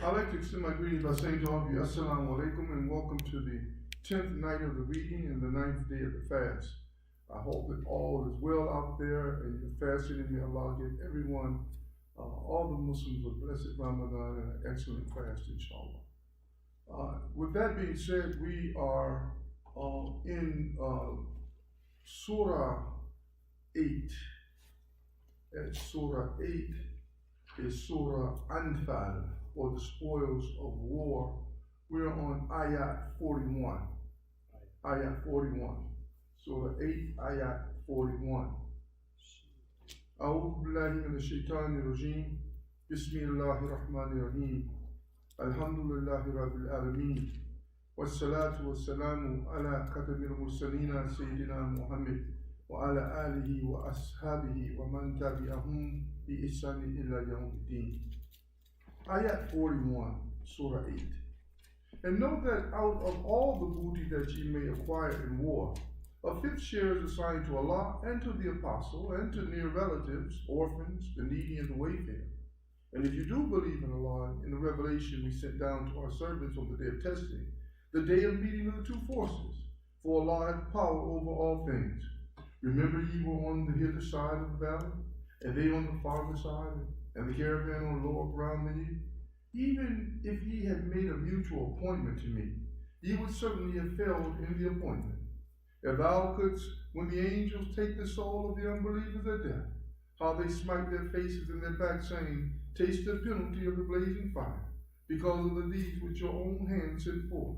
I'd like to extend my greetings by saying to all of you, Assalamu alaikum, and welcome to the 10th night of the reading and the 9th day of the fast. I hope that all is well out there and you're fasting, and may Allah give everyone, all the Muslims, a blessed Ramadan and an excellent fast, inshallah. With that being said, we are in Surah 8. And Surah 8 is Surah Anfal, or the spoils of war. We're on Ayat 41. Ayat 41. Surah 8, Ayat 41. أعوذ بالله من الشيطان الرجيم بسم الله الرحمن الرحيم الحمد لله رب العالمين والصلاة والسلام على خاتم المرسلين سيدنا محمد وعلى آله وأصحابه ومن تبعهم بإحسان إلى يوم الدين. Ayat 41, Surah 8. And know that out of all the booty that ye may acquire in war, a fifth share is assigned to Allah and to the apostle and to near relatives, orphans, the needy, and the wayfarer. And if you do believe in Allah, in the revelation we sent down to our servants on the day of testing, the day of meeting of the two forces, for Allah hath power over all things. Remember ye were on the hither side of the valley, and they on the farther side, and the caravan on lower ground than ye? Even if ye had made a mutual appointment to me, ye would certainly have failed in the appointment. If thou couldst, when the angels take the soul of the unbelievers at death, how they smite their faces and their backs, saying, taste the penalty of the blazing fire, because of the deeds which your own hands sent forth.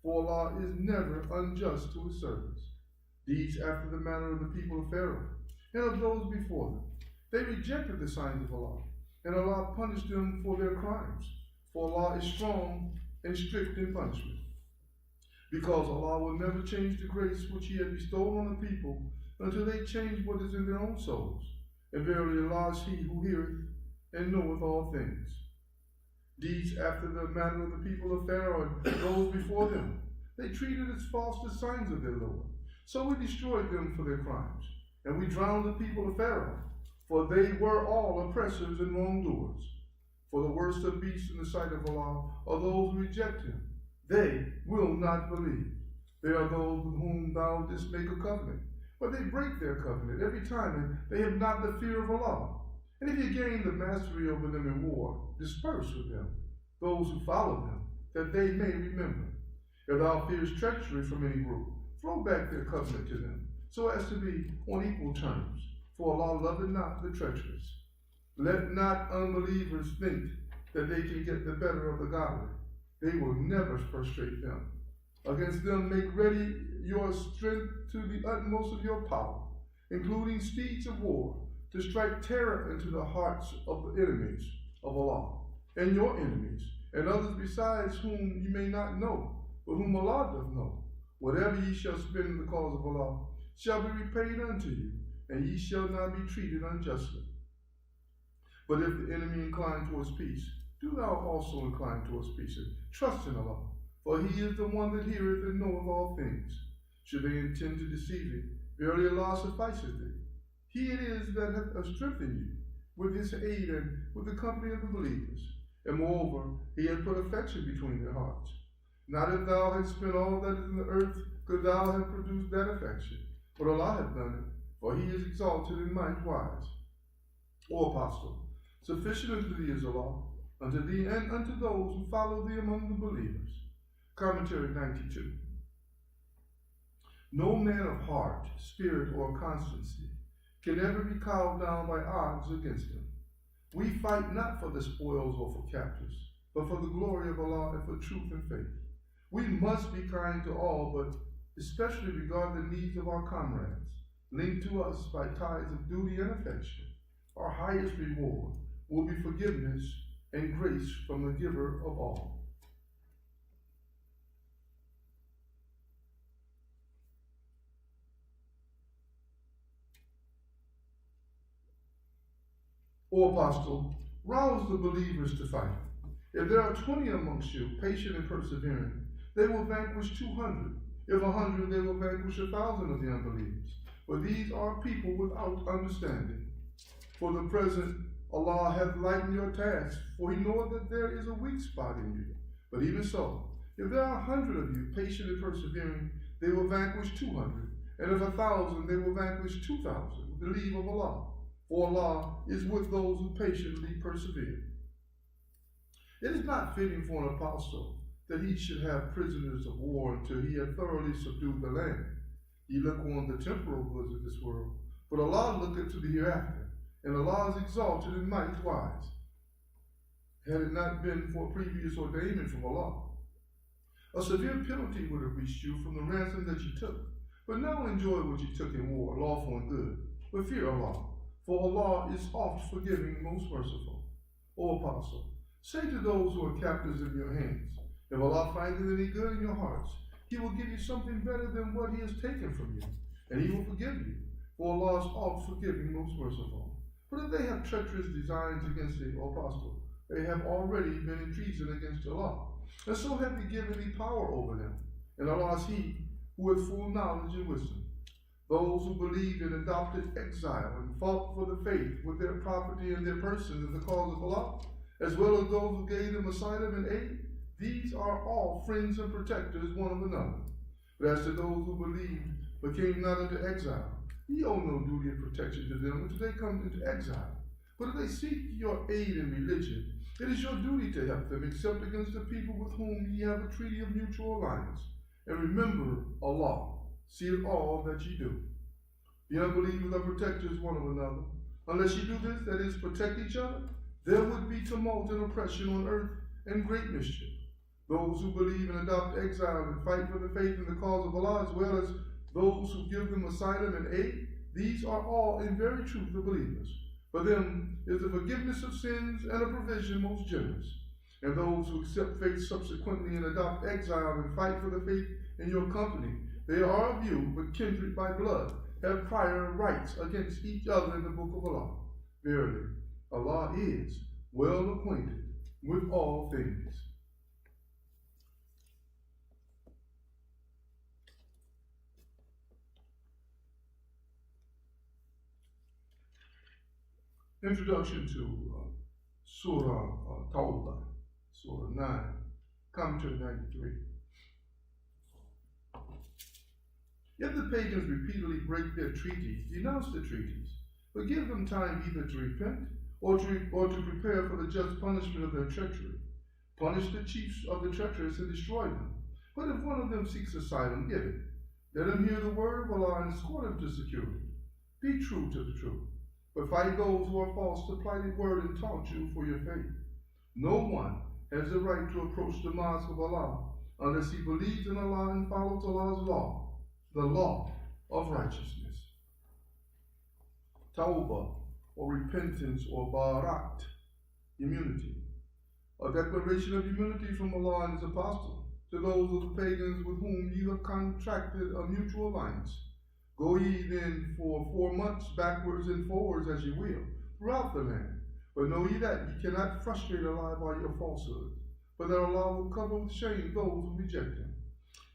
For Allah is never unjust to his servants. These after the manner of the people of Pharaoh, and of those before them. They rejected the signs of Allah, and Allah punished them for their crimes. For Allah is strong and strict in punishment. Because Allah will never change the grace which he had bestowed on the people until they change what is in their own souls. And verily Allah is he who heareth and knoweth all things. These after the manner of the people of Pharaoh and those before them. They treated as false the signs of their Lord. So we destroyed them for their crimes. And we drowned the people of Pharaoh, for they were all oppressors and wrongdoers. For the worst of beasts in the sight of Allah are those who reject him. They will not believe. They are those with whom thou didst make a covenant, but they break their covenant every time, and they have not the fear of Allah. And if you gain the mastery over them in war, disperse with them those who follow them, that they may remember. If thou fearest treachery from any group, throw back their covenant to them, so as to be on equal terms. For Allah loveth not the treacherous. Let not unbelievers think that they can get the better of the godly. They will never frustrate them. Against them make ready your strength to the utmost of your power, including steeds of war, to strike terror into the hearts of the enemies of Allah, and your enemies, and others besides whom you may not know, but whom Allah doth know. Whatever ye shall spend in the cause of Allah shall be repaid unto you, and ye shall not be treated unjustly. But if the enemy incline towards peace, do thou also incline towards peace, and trust in Allah, for he is the one that heareth and knoweth all things. Should they intend to deceive thee, verily Allah sufficeth thee. He it is that hath strengthened you with his aid and with the company of the believers. And moreover, he hath put affection between their hearts. Not if thou hadst spent all that is in the earth, could thou have produced that affection. But Allah hath done it, for he is exalted and might wise. O Apostle, sufficient unto thee is Allah, unto thee and unto those who follow thee among the believers. Commentary 92. No man of heart, spirit, or constancy can ever be cowed down by odds against him. We fight not for the spoils or for captives, but for the glory of Allah and for truth and faith. We must be kind to all, but especially regard the needs of our comrades, linked to us by ties of duty and affection. Our highest reward will be forgiveness and grace from the giver of all. O Apostle, rouse the believers to fight. If there are 20 amongst you, patient and persevering, they will vanquish 200. If 100, they will vanquish 1,000 of the unbelievers. For these are people without understanding. For the present, Allah hath lightened your task, for he knoweth that there is a weak spot in you. But even so, if there are 100 of you patient and persevering, they will vanquish 200. And if 1,000, they will vanquish 2,000 with the leave of Allah. For Allah is with those who patiently persevere. It is not fitting for an apostle that he should have prisoners of war until he had thoroughly subdued the land. Ye look on the temporal goods of this world, but Allah looketh to the hereafter, and Allah is exalted in might wise. Had it not been for previous ordainment from Allah, a severe penalty would have reached you from the ransom that you took. But now enjoy what you took in war, lawful and good. But fear Allah, for Allah is oft forgiving, most merciful. O Apostle, say to those who are captives in your hands, if Allah findeth any good in your hearts, he will give you something better than what he has taken from you, and he will forgive you. For Allah is oft forgiving, most merciful. But if they have treacherous designs against thee, O Apostle, they have already been in treason against Allah, and so have we given thee power over them. And Allah is he who has full knowledge and wisdom. Those who believed and adopted exile and fought for the faith with their property and their persons in the cause of Allah, as well as those who gave them asylum and aid, these are all friends and protectors one of another. But as to those who believed but came not into exile, ye owe no duty of protection to them until they come into exile. But if they seek your aid in religion, it is your duty to help them, except against the people with whom ye have a treaty of mutual alliance. And remember, Allah seeth all that ye do. The unbelievers are protectors one of another. Unless ye do this, that is, protect each other, there would be tumult and oppression on earth and great mischief. Those who believe and adopt exile and fight for the faith in the cause of Allah, as well as those who give them asylum and aid, these are all in very truth the believers. For them is the forgiveness of sins and a provision most generous. And those who accept faith subsequently and adopt exile and fight for the faith in your company, they are of you, but kindred by blood, have prior rights against each other in the book of Allah. Verily, Allah is well acquainted with all things. Introduction to Surah Tawbah, Surah 9, Commentary 93. If the pagans repeatedly break their treaties, denounce the treaties, but give them time either to repent or to prepare for the just punishment of their treachery. Punish the chiefs of the treacherous and destroy them. But if one of them seeks asylum, give it. Let him hear the word of Allah and escort him to security. Be true to the truth. But fight those who are false to plighted word and taunt you for your faith. No one has the right to approach the mosque of Allah unless he believes in Allah and follows Allah's law, the law of righteousness. Tawbah, or repentance, or barat, immunity. A declaration of immunity from Allah and His apostle to those of the pagans with whom you have contracted a mutual alliance. Go ye then for 4 months backwards and forwards as ye will, throughout the land. But know ye that ye cannot frustrate Allah by your falsehood, but that Allah will cover with shame those who reject Him.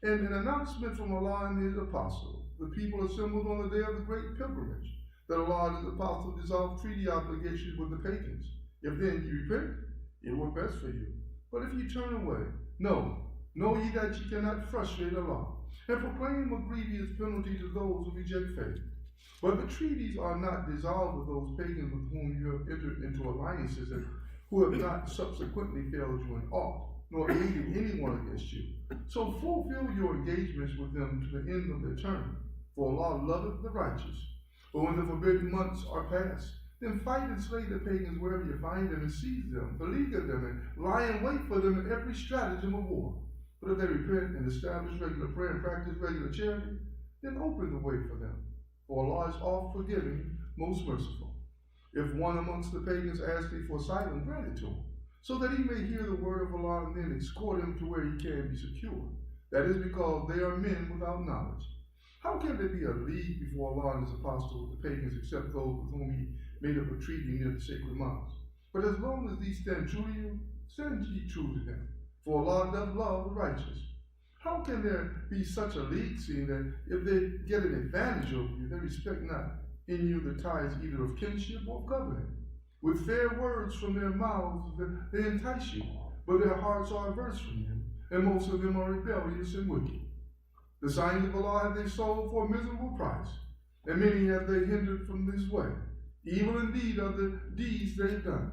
And an announcement from Allah and His apostle, the people assembled on the day of the great pilgrimage, that Allah and His apostle dissolved treaty obligations with the pagans. If then ye repent, it were best for you. But if ye turn away, know ye that ye cannot frustrate Allah, and proclaim a grievous penalty to those who reject faith. But the treaties are not dissolved with those pagans with whom you have entered into alliances and who have not subsequently failed you in aught, nor aided anyone against you. So fulfill your engagements with them to the end of their term, for Allah loveth the righteous. But when the forbidden months are past, then fight and slay the pagans wherever you find them, and seize them, beleaguer them, and lie in wait for them in every stratagem of war. But if they repent and establish regular prayer and practice regular charity, then open the way for them. For Allah is oft forgiving, most merciful. If one amongst the pagans asks thee for asylum, grant it to him, so that he may hear the word of Allah and then escort him to where he can be secure. That is because they are men without knowledge. How can there be a league before Allah and His apostle with the pagans except those with whom He made up a treaty near the sacred mosque? But as long as these stand true to you, stand ye true to them. For Allah doth love the righteous. How can there be such a league, seeing that if they get an advantage over you, they respect not in you the ties either of kinship or covenant? With fair words from their mouths they entice you, but their hearts are averse from you, and most of them are rebellious and wicked. The signs of Allah have they sold for a miserable price, and many have they hindered from this way. Evil indeed are the deeds they have done.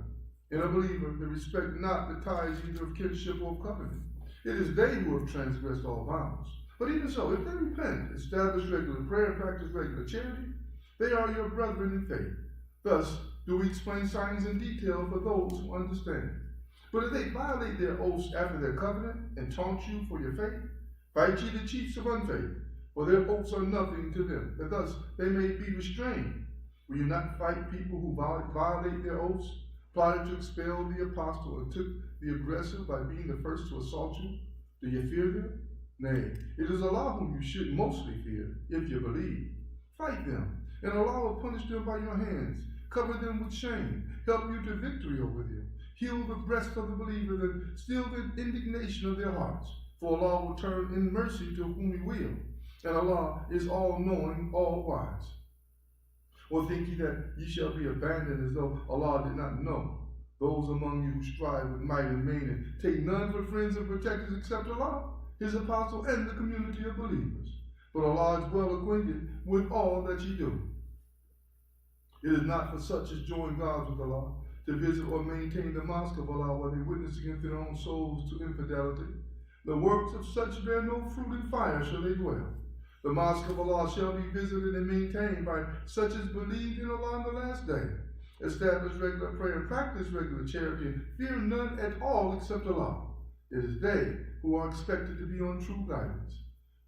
In a believer, they respect not the ties either of kinship or of covenant. It is they who have transgressed all bounds. But even so, if they repent, establish regular prayer, and practice regular charity, they are your brethren in faith. Thus do we explain signs in detail for those who understand. But if they violate their oaths after their covenant and taunt you for your faith, fight ye the chiefs of unfaith, for their oaths are nothing to them, that thus they may be restrained. Will you not fight people who violate their oaths, plotted to expel the apostle, and took the aggressor by being the first to assault you? Do you fear them? Nay, it is Allah whom you should mostly fear, if you believe. Fight them, and Allah will punish them by your hands. Cover them with shame, help you to victory over them. Heal the breast of the believers, and still the indignation of their hearts. For Allah will turn in mercy to whom He will, and Allah is all-knowing, all-wise. Or think ye that ye shall be abandoned as though Allah did not know? Those among you who strive with might and main, and take none for friends and protectors except Allah, His apostle, and the community of believers. But Allah is well acquainted with all that ye do. It is not for such as join gods with Allah to visit or maintain the Mosque of Allah while they witness against their own souls to infidelity. The works of such bear no fruit, in fire shall they dwell. The Mosque of Allah shall be visited and maintained by such as believe in Allah in the last day. Establish regular prayer and practice regular charity, and fear none at all except Allah. It is they who are expected to be on true guidance.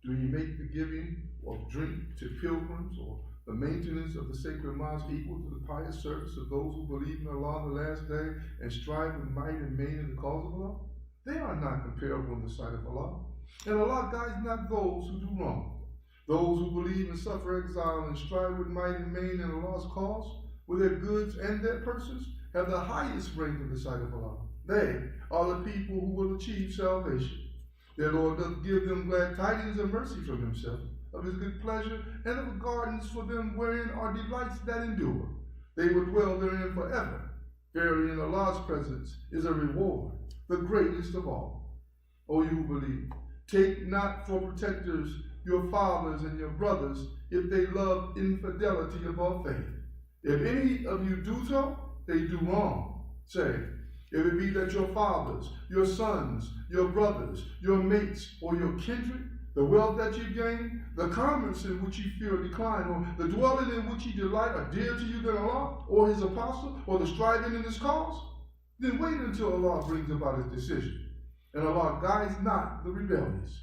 Do ye make the giving of drink to pilgrims or the maintenance of the sacred mosque equal to the pious service of those who believe in Allah in the last day and strive with might and main in the cause of Allah? They are not comparable in the sight of Allah, and Allah guides not those who do wrong. Those who believe and suffer exile and strive with might and main in Allah's cause, with their goods and their persons, have the highest rank in the sight of Allah. They are the people who will achieve salvation. Their Lord doth give them glad tidings of mercy from Himself, of His good pleasure, and of gardens for them wherein are delights that endure. They will dwell therein forever. Verily, in Allah's presence is a reward, the greatest of all. O you who believe, take not for protectors your fathers and your brothers, if they love infidelity above faith. If any of you do so, they do wrong. Say, if it be that your fathers, your sons, your brothers, your mates, or your kindred, the wealth that you gain, the commerce in which you fear decline, or the dwelling in which you delight are dearer to you than Allah, or His apostle, or the striving in His cause, then wait until Allah brings about His decision. And Allah guides not the rebellious.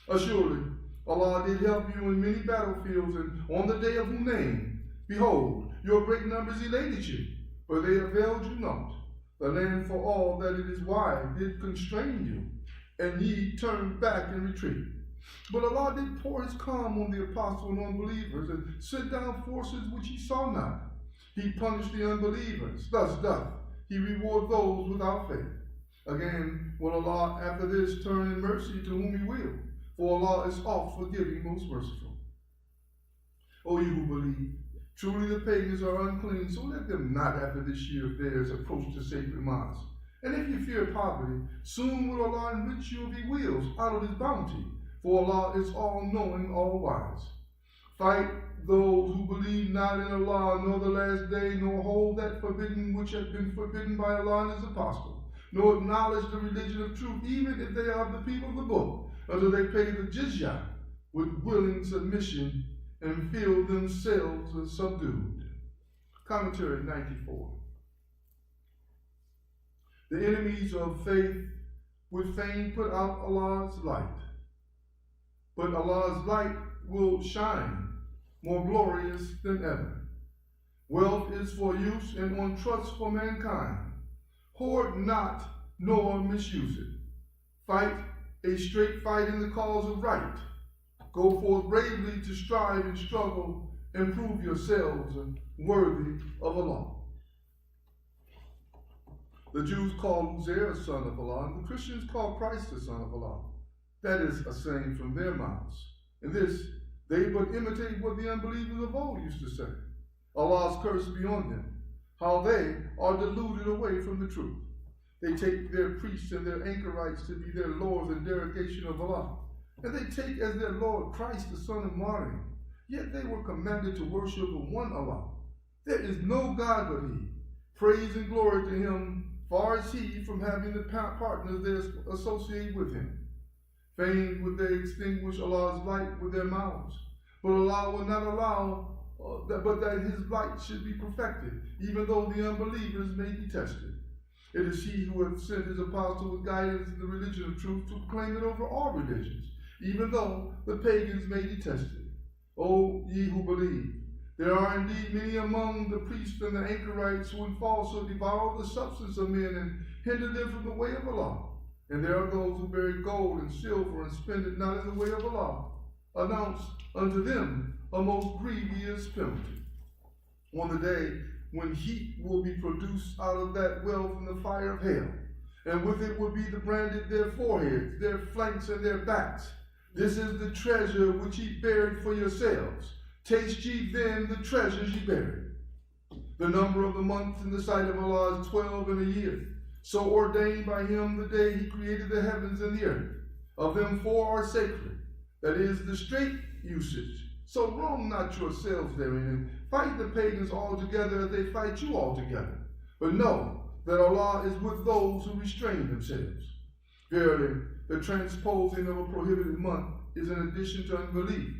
Assuredly, Allah did help you in many battlefields, and on the day of Hunayn, behold, your great numbers elated you, but they availed you not. The land for all that it is wide did constrain you, and ye turned back and retreated. But Allah did pour His calm on the apostle and unbelievers, and sent down forces which ye saw not. He punished the unbelievers, thus doth He reward those without faith. Again, will Allah after this turn in mercy to whom He will, for Allah is oft forgiving, most merciful. O you who believe, truly the pagans are unclean, so let them not after this year of theirs approach the sacred mosque. And if you fear poverty, soon will Allah enrich you of His wheels out of His bounty, for Allah is all-knowing, all-wise. Fight those who believe not in Allah, nor the last day, nor hold that forbidden which has been forbidden by Allah and His apostle, nor acknowledge the religion of truth, even if they are the people of the book, until they pay the jizya with willing submission and feel themselves subdued. Commentary 94. The enemies of faith would fain put out Allah's light, but Allah's light will shine more glorious than ever. Wealth is for use and on trust for mankind. Hoard not, nor misuse it. Fight a straight fight in the cause of right. Go forth bravely to strive and struggle and prove yourselves worthy of Allah. The Jews call Uzair the son of Allah, and the Christians call Christ the son of Allah. That is a saying from their mouths. In this, they but imitate what the unbelievers of old used to say. Allah's curse be on them. how they are deluded away from the truth. They take their priests and their anchorites to be their lords in derogation of Allah. And they take as their Lord Christ, the son of Maryam. Yet they were commanded to worship the one Allah. There is no God but He. Praise and glory to Him, far is He from having the partners they associate with Him. Fain would they extinguish Allah's light with their mouths, but Allah will not allow but that His light should be perfected, even though the unbelievers may be tested. It is He who hath sent His apostle with guidance in the religion of truth to proclaim it over all religions, even though the pagans may detest it. O ye who believe, there are indeed many among the priests and the anchorites who in falsehood devour the substance of men and hinder them from the way of Allah. And there are those who bury gold and silver and spend it not in the way of Allah. Announce unto them a most grievous penalty. On the day when heat will be produced out of that well from the fire of hell, and with it will be branded their foreheads, their flanks, and their backs. This is the treasure which ye buried for yourselves. Taste ye then the treasures ye buried. The number of the months in the sight of Allah is 12 in a year, so ordained by Him the day He created the heavens and the earth. Of them 4 are sacred, that is the straight usage. So wrong not yourselves therein, and fight the pagans altogether as they fight you altogether. But know that Allah is with those who restrain themselves. Verily, the transposing of a prohibited month is an addition to unbelief.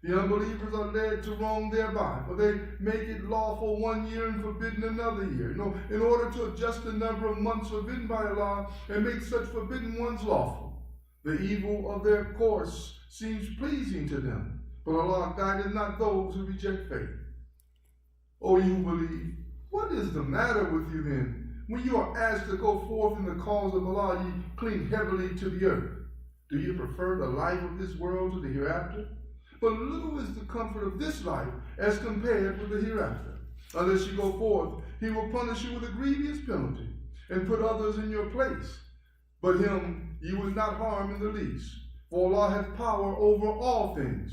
The unbelievers are led to wrong thereby, for they make it lawful 1 year and forbidden another year, in order to adjust the number of months forbidden by Allah and make such forbidden ones lawful. The evil of their course seems pleasing to them, but Allah guided not those who reject faith. O you who believe, what is the matter with you then? When you are asked to go forth in the cause of Allah, ye cling heavily to the earth. Do you prefer the life of this world to the hereafter? But little is the comfort of this life as compared with the hereafter. Unless you go forth, He will punish you with a grievous penalty, and put others in your place. But Him you will not harm in the least, for Allah hath power over all things.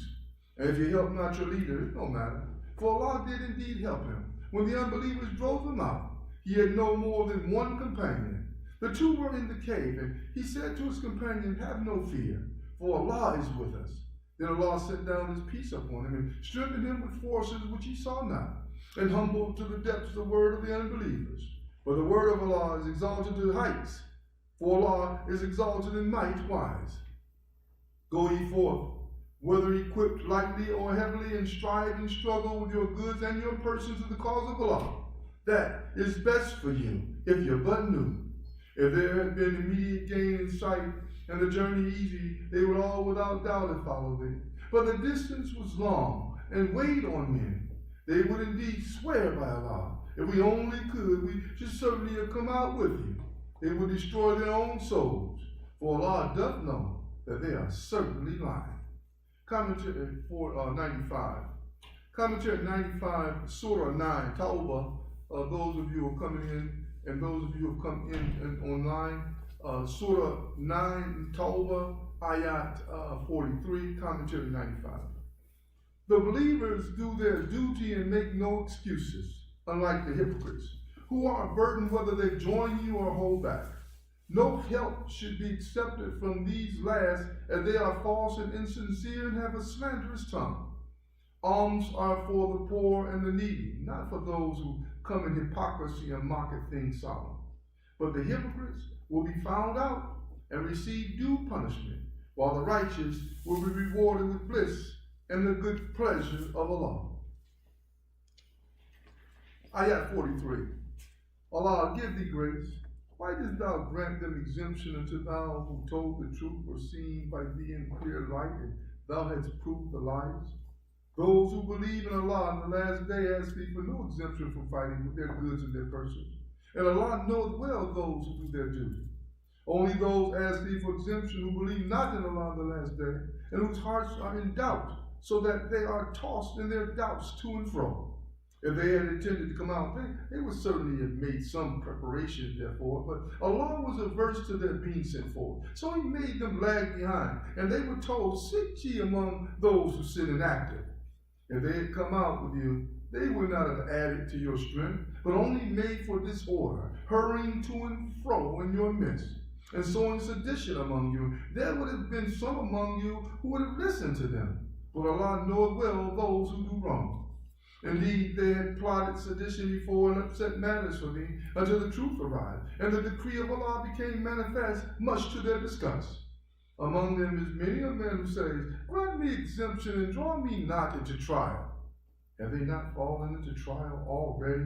And if you help not your leader, it no matter, for Allah did indeed help him. When the unbelievers drove him out, he had no more than one companion. The two were in the cave, and he said to his companion, have no fear, for Allah is with us. Then Allah sent down His peace upon him, and strengthened him with forces which he saw not, and humbled to the depths the word of the unbelievers. For the word of Allah is exalted to the heights, for Allah is exalted in might wise. Go ye forth, whether equipped lightly or heavily, and strive and struggle with your goods and your persons in the cause of Allah. That is best for you, if you but knew. If there had been immediate gain in sight, and the journey easy, they would all without doubt have followed thee. But the distance was long, and weighed on men. They would indeed swear by Allah, if we only could, we should certainly have come out with you. They would destroy their own souls, for Allah doth know that they are certainly lying. Commentary 95. Commentary 95, Surah 9, Tawbah. Those of you who are coming in, and those of you who have come in online, Surah 9, Tawbah, Ayat 43, Commentary 95. The believers do their duty and make no excuses, unlike the hypocrites, who are burdened whether they join you or hold back. No help should be accepted from these last, as they are false and insincere and have a slanderous tongue. Alms are for the poor and the needy, not for those who come in hypocrisy and mock at things solemn. But the hypocrites will be found out and receive due punishment, while the righteous will be rewarded with bliss and the good pleasure of Allah. Ayat 43. Allah, give thee grace. Why didst thou grant them exemption unto thou who told the truth were seen by thee in clear light, and thou hadst proved the lies? Those who believe in Allah in the last day ask thee for no exemption from fighting with their goods and their persons. And Allah knoweth well those who do their duty. Only those ask thee for exemption who believe not in Allah in the last day, and whose hearts are in doubt, so that they are tossed in their doubts to and fro. If they had intended to come out, they would certainly have made some preparation therefore, but Allah was averse to their being sent forth. So He made them lag behind, and they were told, sit ye among those who sit inactive. If they had come out with you, they would not have added to your strength, but only made for disorder, hurrying to and fro in your midst, and sowing sedition among you. There would have been some among you who would have listened to them, but Allah knoweth well those who do wrong. Indeed, they had plotted sedition before and upset matters for me until the truth arrived, and the decree of Allah became manifest, much to their disgust. Among them is many a man who says, grant me exemption and draw me not into trial. Have they not fallen into trial already?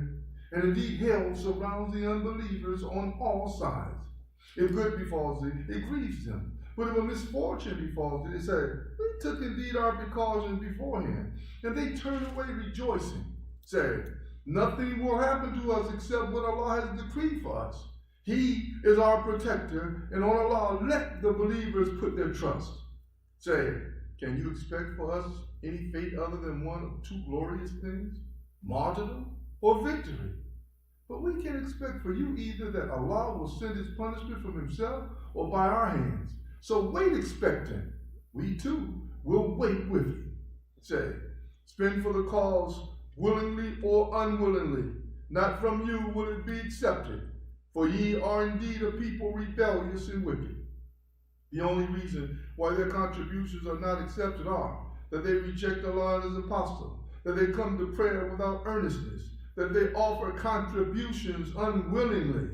And indeed, hell surrounds the unbelievers on all sides. If good befalls thee, it grieves them. But if a misfortune befalls thee, they say, we took indeed our precautions beforehand, and they turn away rejoicing, saying, nothing will happen to us except what Allah has decreed for us. He is our protector, and on Allah let the believers put their trust. Say, can you expect for us any fate other than one of two glorious things, martyrdom or victory? But we can expect for you either that Allah will send his punishment from himself or by our hands. So wait expectant. We too will wait with you. Say, spend for the cause willingly or unwillingly. Not from you will it be accepted, for ye are indeed a people rebellious and wicked. The only reason why their contributions are not accepted are that they reject Allah and his apostle, that they come to prayer without earnestness, that they offer contributions unwillingly.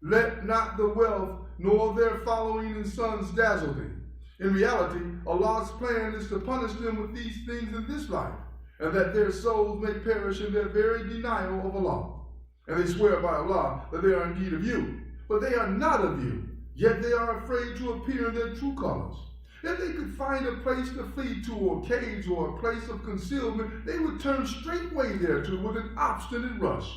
Let not the wealth nor their following and sons dazzle thee. In reality, Allah's plan is to punish them with these things in this life, and that their souls may perish in their very denial of Allah. And they swear by Allah that they are indeed of you, but they are not of you, yet they are afraid to appear in their true colors. If they could find a place to flee to, or caves, or a place of concealment, they would turn straightway thereto with an obstinate rush.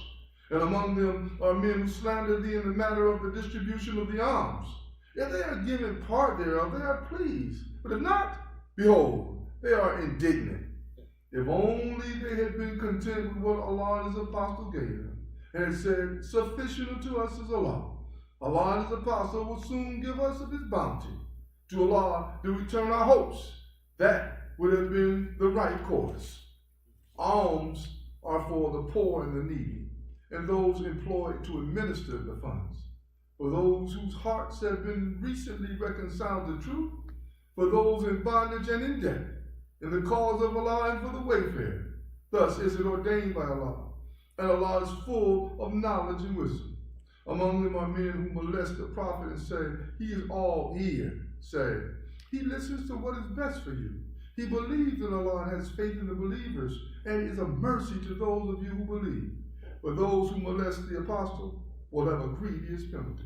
And among them are men who slander thee in the matter of the distribution of the alms. If they are given part thereof, they are pleased. But if not, behold, they are indignant. If only they had been content with what Allah and his apostle gave them, and had said, sufficient unto us is Allah. Allah and his apostle will soon give us of his bounty. To Allah do we turn our hopes. That would have been the right course. Alms are for the poor and the needy, and those employed to administer the funds. For those whose hearts have been recently reconciled to truth, for those in bondage and in debt, in the cause of Allah and for the wayfarer. Thus is it ordained by Allah, and Allah is full of knowledge and wisdom. Among them are men who molest the prophet and say, he is all ear. Say, he listens to what is best for you. He believes in Allah and has faith in the believers, and is a mercy to those of you who believe. But those who molest the apostle will have a grievous penalty.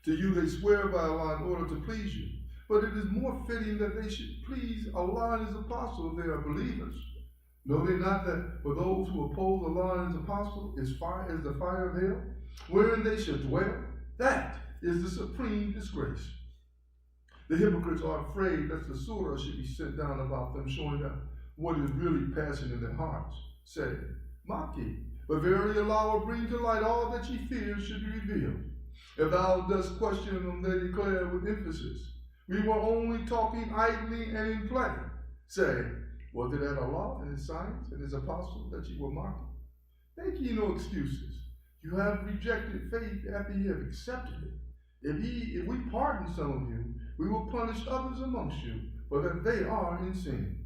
To you they swear by Allah in order to please you, but it is more fitting that they should please Allah and his apostle if they are believers. Know they not that for those who oppose Allah and his apostle is the fire of hell, wherein they shall dwell? That is the supreme disgrace. The hypocrites are afraid that the surah should be sent down about them, showing them what is really passing in their hearts. Say, mock ye, but verily Allah will bring to light all that ye fear should be revealed. If thou dost question them, they declare with emphasis, we were only talking idly and in play. Say, was it at Allah and his signs and his apostles that ye were mocking? Make ye no excuses. You have rejected faith after ye have accepted it. If we pardon some of you, we will punish others amongst you, for that they are in sin.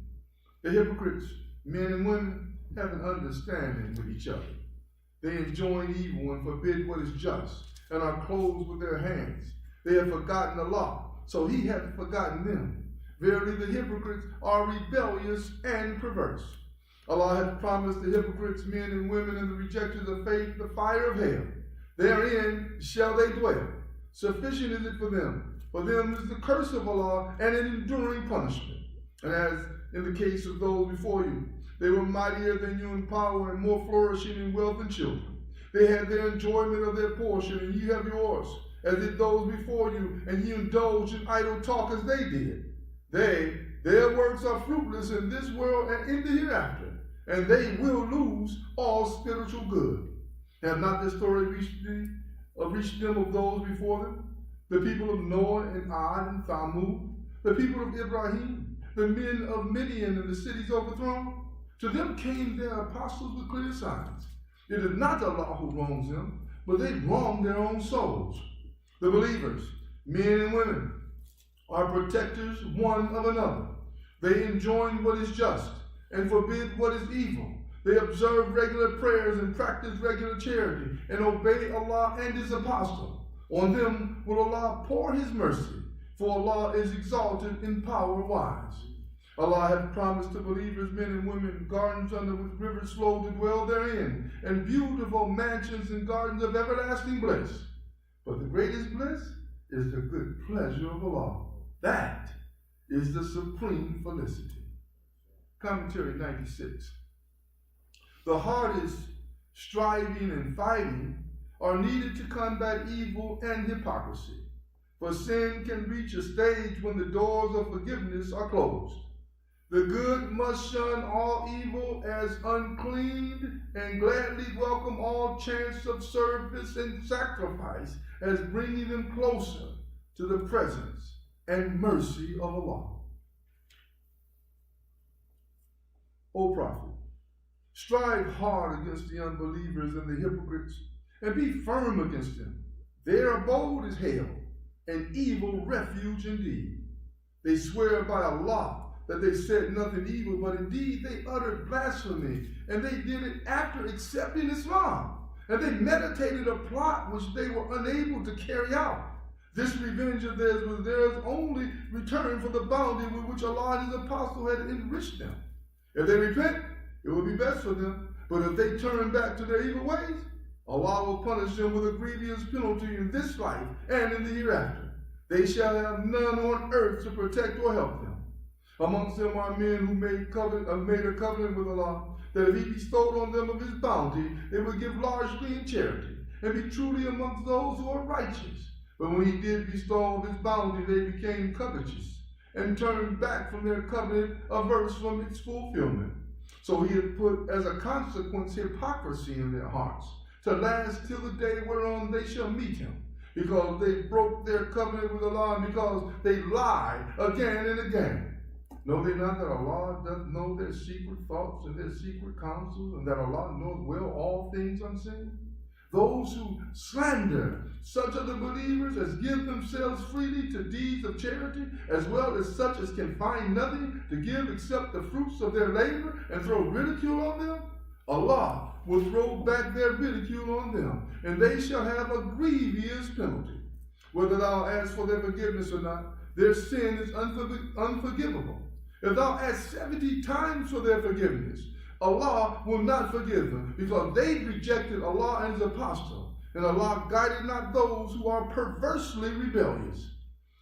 The hypocrites, men and women, have an understanding with each other. They enjoin evil and forbid what is just, and are closed with their hands. They have forgotten Allah, so he hath forgotten them. Verily the hypocrites are rebellious and perverse. Allah hath promised the hypocrites, men and women, and the rejectors of faith, the fire of hell. Therein shall they dwell. Sufficient is it for them. For them is the curse of Allah and an enduring punishment. And as in the case of those before you, they were mightier than you in power and more flourishing in wealth and children. They had their enjoyment of their portion, and ye have yours, as did those before you, and ye indulged in idle talk as they did. Their works are fruitless in this world and in the hereafter, and they will lose all spiritual good. Have not this story reached them of those before them? The people of Noah and Ad and Thamud, the people of Ibrahim, the men of Midian and the cities overthrown? To them came their apostles with clear signs. It is not Allah who wrongs them, but they wrong their own souls. The believers, men and women, are protectors one of another. They enjoin what is just and forbid what is evil. They observe regular prayers and practice regular charity and obey Allah and His apostle. On them will Allah pour His mercy, for Allah is exalted in power wise. Allah hath promised to believers, men and women, gardens under which rivers flow to dwell therein, and beautiful mansions and gardens of everlasting bliss. But the greatest bliss is the good pleasure of Allah. That is the supreme felicity. Commentary 96. The hardest striving and fighting are needed to combat evil and hypocrisy. For sin can reach a stage when the doors of forgiveness are closed. The good must shun all evil as unclean and gladly welcome all chance of service and sacrifice as bringing them closer to the presence and mercy of Allah. O Prophet, strive hard against the unbelievers and the hypocrites, and be firm against them. Their abode is hell, an evil refuge indeed. They swear by Allah that they said nothing evil, but indeed they uttered blasphemy, and they did it after accepting Islam, and they meditated a plot which they were unable to carry out. This revenge of theirs was theirs only return for the bounty with which Allah and His apostle had enriched them. If they repent, it will be best for them, but if they turn back to their evil ways, Allah will punish them with a grievous penalty in this life and in the hereafter. They shall have none on earth to protect or help them. Amongst them are men who made a covenant with Allah, that if He bestowed on them of His bounty, they would give largely in charity, and be truly amongst those who are righteous. But when He did bestow of His bounty, they became covetous, and turned back from their covenant, averse from its fulfillment. So He had put as a consequence hypocrisy in their hearts, to last till the day whereon they shall meet Him, because they broke their covenant with Allah, and because they lied again and again. Know they not that Allah doth know their secret thoughts and their secret counsels, and that Allah knoweth well all things unseen? Those who slander such of the believers as give themselves freely to deeds of charity, as well as such as can find nothing to give except the fruits of their labor, and throw ridicule on them, Allah will throw back their ridicule on them, and they shall have a grievous penalty. Whether thou ask for their forgiveness or not, their sin is unforgivable. If thou ask 70 times for their forgiveness, Allah will not forgive them, because they rejected Allah and His apostle, and Allah guided not those who are perversely rebellious.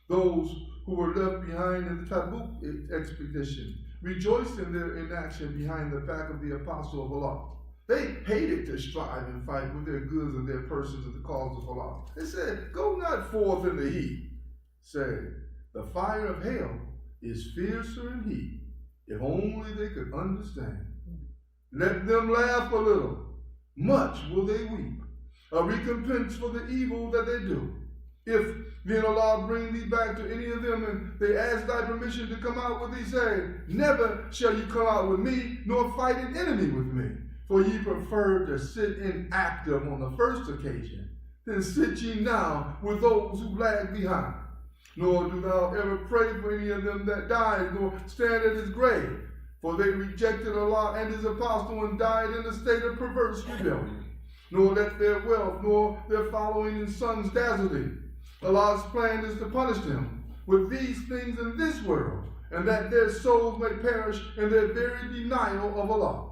Those who were left behind in the Tabuk expedition rejoiced in their inaction behind the back of the apostle of Allah. They hated to strive and fight with their goods and their persons in the cause of Allah. They said, go not forth in the heat. Say, the fire of hell is fiercer in heat, if only they could understand. Let them laugh a little, much will they weep, a recompense for the evil that they do. If then Allah bring thee back to any of them, and they ask thy permission to come out with thee, say, never shall you come out with me, nor fight an enemy with me. For ye preferred to sit inactive on the first occasion, then sit ye now with those who lag behind. Nor do thou ever pray for any of them that died, nor stand at his grave. For they rejected Allah and His apostle, and died in a state of perverse rebellion. Nor let their wealth, nor their following and sons dazzle thee. Allah's plan is to punish them with these things in this world, and that their souls may perish in their very denial of Allah.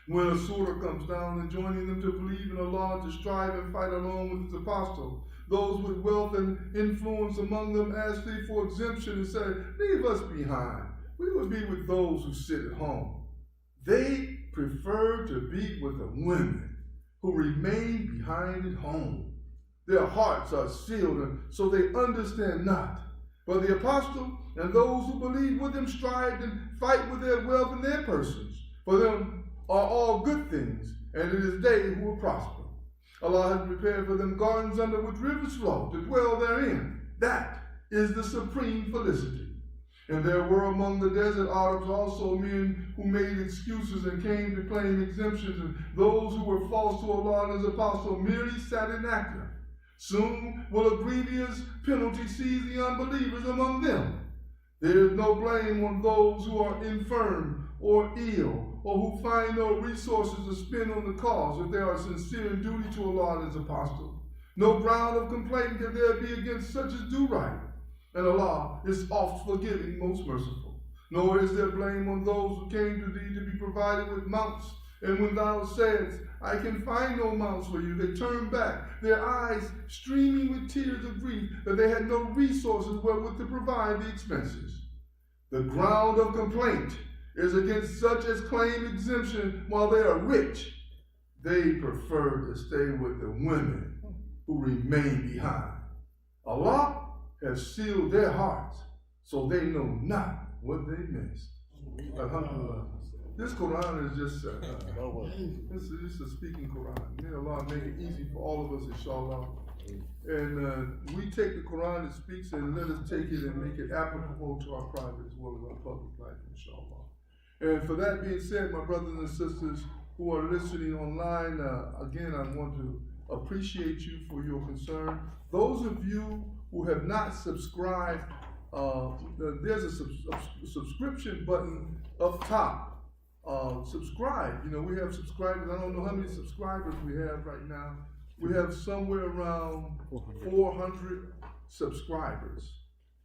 When a surah comes down enjoining them to believe in Allah, to strive and fight along with His apostle, those with wealth and influence among them ask thee for exemption and say, leave us behind. We will be with those who sit at home. They prefer to be with the women who remain behind at home. Their hearts are sealed, and so they understand not. But the apostle and those who believe with him strive and fight with their wealth and their persons. For them are all good things, and it is they who will prosper. Allah has prepared for them gardens under which rivers flow, to dwell therein. That is the supreme felicity. And there were among the desert Arabs also men who made excuses and came to claim exemptions, and those who were false to Allah and His apostle merely sat inactive. Soon will a grievous penalty seize the unbelievers among them. There is no blame on those who are infirm or ill, or who find no resources to spend on the cause if they are sincere in duty to Allah and His apostle. No ground of complaint can there be against such as do right, and Allah is oft forgiving, most merciful. Nor is there blame on those who came to thee to be provided with mounts, and when thou saidst, I can find no mounts for you, they turned back, their eyes streaming with tears of grief that they had no resources wherewith to provide the expenses. The ground of complaint is against such as claim exemption while they are rich. They prefer to stay with the women who remain behind. Allah has sealed their hearts, so they know not what they missed. Alhamdulillah. This Qur'an is just this is just a speaking Qur'an. May Allah make it easy for all of us, inshallah. And we take the Qur'an that speaks and let us take it and make it applicable to our private as well as our public life, inshallah. And for that being said, my brothers and sisters who are listening online, again, I want to appreciate you for your concern. Those of you who have not subscribed, there's a subscription button up top. Subscribe. You know, we have subscribers. I don't know how many subscribers we have right now. We have somewhere around 400 subscribers.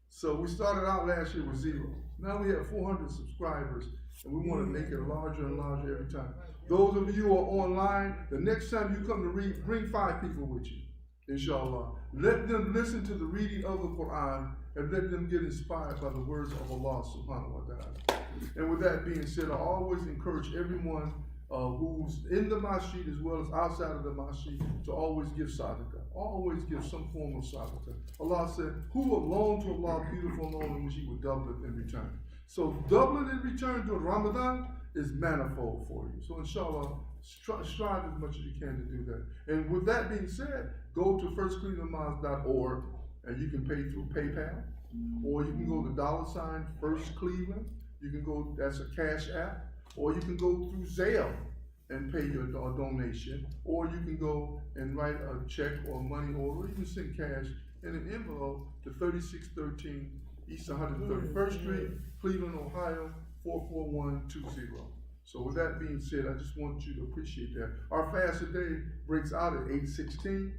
So we started out last year with 0. Now we have 400 subscribers, and we want to make it larger and larger every time. Those of you who are online, the next time you come to read, bring 5 people with you, inshallah. Let them listen to the reading of the Qur'an and let them get inspired by the words of Allah subhanahu wa ta'ala. And with that being said, I always encourage everyone who's in the masjid as well as outside of the masjid to always give sadaqah. Always give some form of sadaqah. Allah said, who will loan to Allah beautiful loan in which He will double it in return. So double it in return during Ramadan is manifold for you. So inshallah, strive as much as you can to do that. And with that being said, go to FirstClevelandMosque.org and you can pay through PayPal, or you can go to $FirstCleveland. You can go, that's a cash app, or you can go through Zelle and pay your donation, or you can go and write a check or money order, or you can send cash in an envelope to 3613 East 131st Street, Cleveland, Ohio, 44120. So with that being said, I just want you to appreciate that. Our fast today breaks out at 8:16.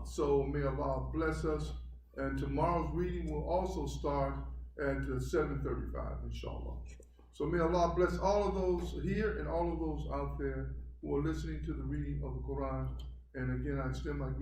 So may Allah bless us. And tomorrow's reading will also start at 7:35, inshallah. So may Allah bless all of those here and all of those out there who are listening to the reading of the Quran. And again, I extend my